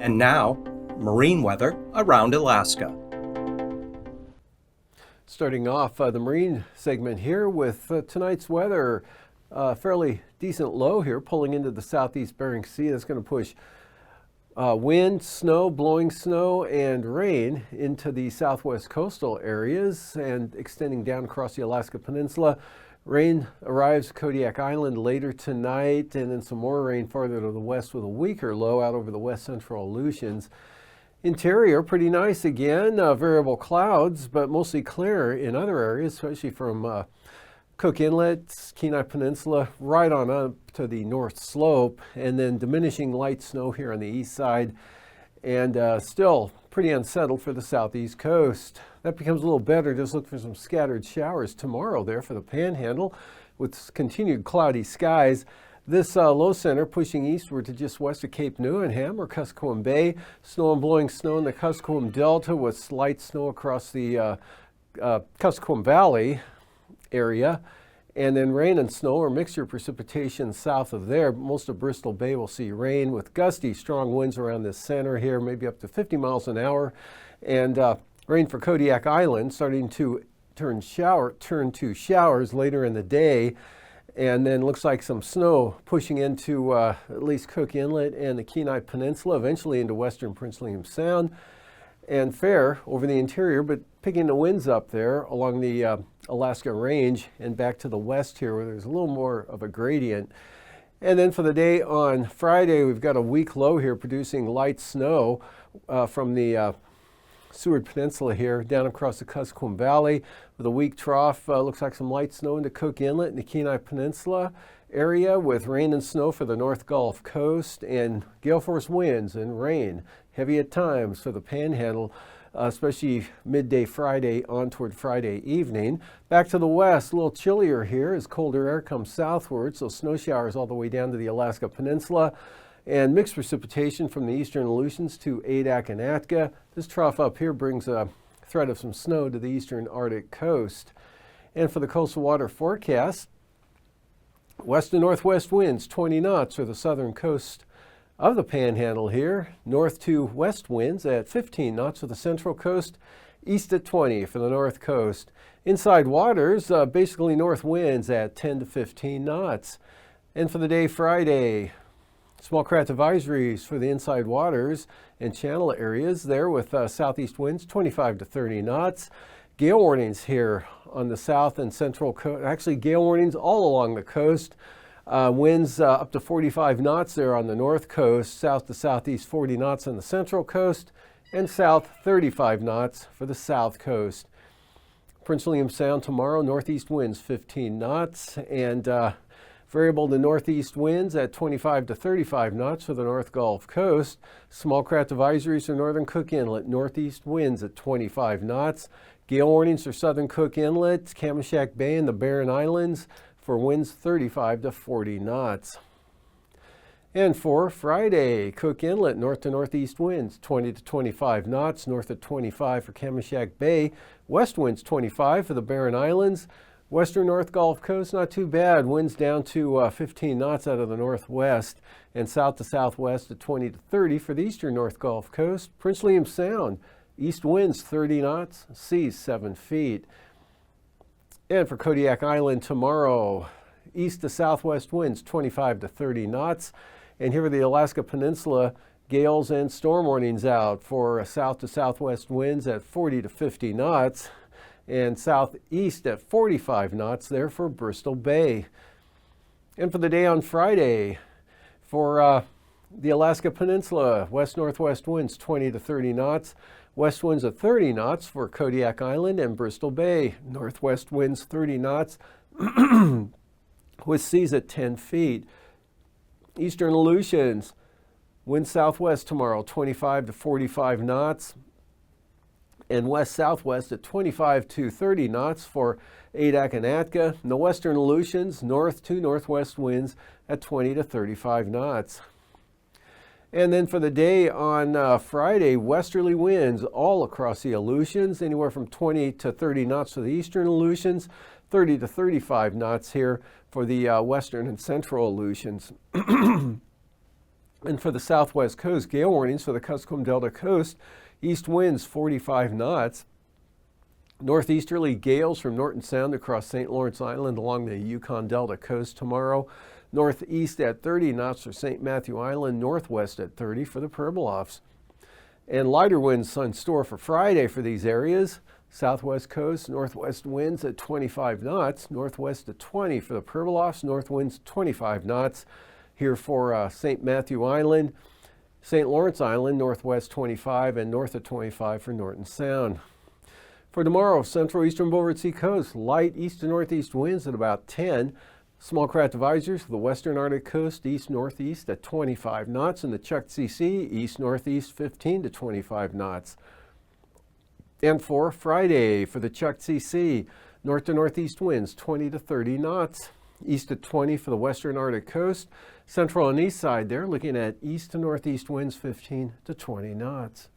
And now, marine weather around Alaska. Starting off the marine segment here with tonight's weather. Fairly decent low here pulling into the southeast Bering Sea. That's going to push wind, snow, blowing snow, and rain into the southwest coastal areas and extending down across the Alaska Peninsula. Rain arrives Kodiak Island later tonight, and then some more rain farther to the west with a weaker low out over the west central Aleutians. Interior, pretty nice again, variable clouds, but mostly clear in other areas, especially from Cook Inlet, Kenai Peninsula, right on up to the north slope, and then diminishing light snow here on the east side, and still pretty unsettled for the southeast coast. That becomes a little better. Just look for some scattered showers tomorrow there for the Panhandle with continued cloudy skies. This low center pushing eastward to just west of Cape Neuenham or Kuskokwim Bay. Snow and blowing snow in the Kuskokwim Delta with light snow across the Kuskokwim Valley area. And then rain and snow or mixture precipitation south of there. Most of Bristol Bay will see rain with gusty, strong winds around this center here, maybe up to 50 miles an hour. And rain for Kodiak Island starting to turn to showers later in the day. And then looks like some snow pushing into at least Cook Inlet and the Kenai Peninsula, eventually into western Prince William Sound. And fair over the interior, but picking the winds up there along the Alaska Range and back to the west here where there's a little more of a gradient. And then for the day on Friday, we've got a weak low here producing light snow from the Seward Peninsula here down across the Kuskokwim Valley with a weak trough. Looks like some light snow into Cook Inlet and the Kenai Peninsula area with rain and snow for the North Gulf Coast and gale force winds and rain, heavy at times for the Panhandle, especially midday Friday on toward Friday evening. Back to the west, a little chillier here as colder air comes southward, so snow showers all the way down to the Alaska Peninsula and mixed precipitation from the eastern Aleutians to Adak and Atka. This trough up here brings a threat of some snow to the eastern Arctic coast. And for the coastal water forecast, west and northwest winds 20 knots for the southern coast of the Panhandle here. North to west winds at 15 knots for the central coast. East at 20 for the north coast. Inside waters, basically north winds at 10 to 15 knots. And for the day Friday, small craft advisories for the inside waters and channel areas there with southeast winds 25 to 30 knots. Gale warnings here on the south and central coast. Actually, gale warnings all along the coast. Winds up to 45 knots there on the north coast, south to southeast 40 knots on the central coast, and south 35 knots for the south coast. Prince William Sound tomorrow, northeast winds 15 knots, and variable to northeast winds at 25 to 35 knots for the North Gulf Coast. Small craft advisories for northern Cook Inlet, northeast winds at 25 knots. Gale warnings for southern Cook Inlet, Kamishak Bay, and the Barren Islands for winds 35 to 40 knots. And for Friday, Cook Inlet, north to northeast winds 20 to 25 knots, north at 25 for Kamishak Bay, west winds 25 for the Barren Islands. Western North Gulf Coast, not too bad. Winds down to 15 knots out of the northwest, and south to southwest at 20 to 30 for the eastern North Gulf Coast. Prince William Sound, east winds 30 knots, seas 7 feet. And for Kodiak Island tomorrow, east to southwest winds 25 to 30 knots. And here for the Alaska Peninsula, gales and storm warnings out for south to southwest winds at 40 to 50 knots. And southeast at 45 knots there for Bristol Bay. And for the day on Friday, for the Alaska Peninsula, west-northwest winds 20 to 30 knots, west winds at 30 knots for Kodiak Island and Bristol Bay, northwest winds 30 knots with seas at 10 feet. Eastern Aleutians, wind southwest tomorrow 25 to 45 knots. And west-southwest at 25 to 30 knots for Adak and Atka. And the western Aleutians, north to northwest winds at 20 to 35 knots. And then for the day on Friday, westerly winds all across the Aleutians, anywhere from 20 to 30 knots for the eastern Aleutians, 30 to 35 knots here for the western and central Aleutians. And for the southwest coast, gale warnings for the Kuskokwim Delta coast, east winds 45 knots. Northeasterly gales from Norton Sound across St. Lawrence Island along the Yukon Delta coast tomorrow. Northeast at 30 knots for St. Matthew Island, northwest at 30 for the Pribilofs. And lighter winds in store for Friday for these areas. Southwest coast, northwest winds at 25 knots, northwest at 20 for the Pribilofs, north winds 25 knots. Here for St. Matthew Island, St. Lawrence Island, northwest 25 and north of 25 for Norton Sound. For tomorrow, central eastern Beaufort Sea coast, light east to northeast winds at about 10. Small craft advisories for the western Arctic coast, east-northeast at 25 knots, and the Chukchi Sea, east-northeast 15 to 25 knots. And for Friday, for the Chukchi Sea, north to northeast winds 20 to 30 knots. East at 20 for the western Arctic coast. Central and east side there, looking at east to northeast winds 15 to 20 knots.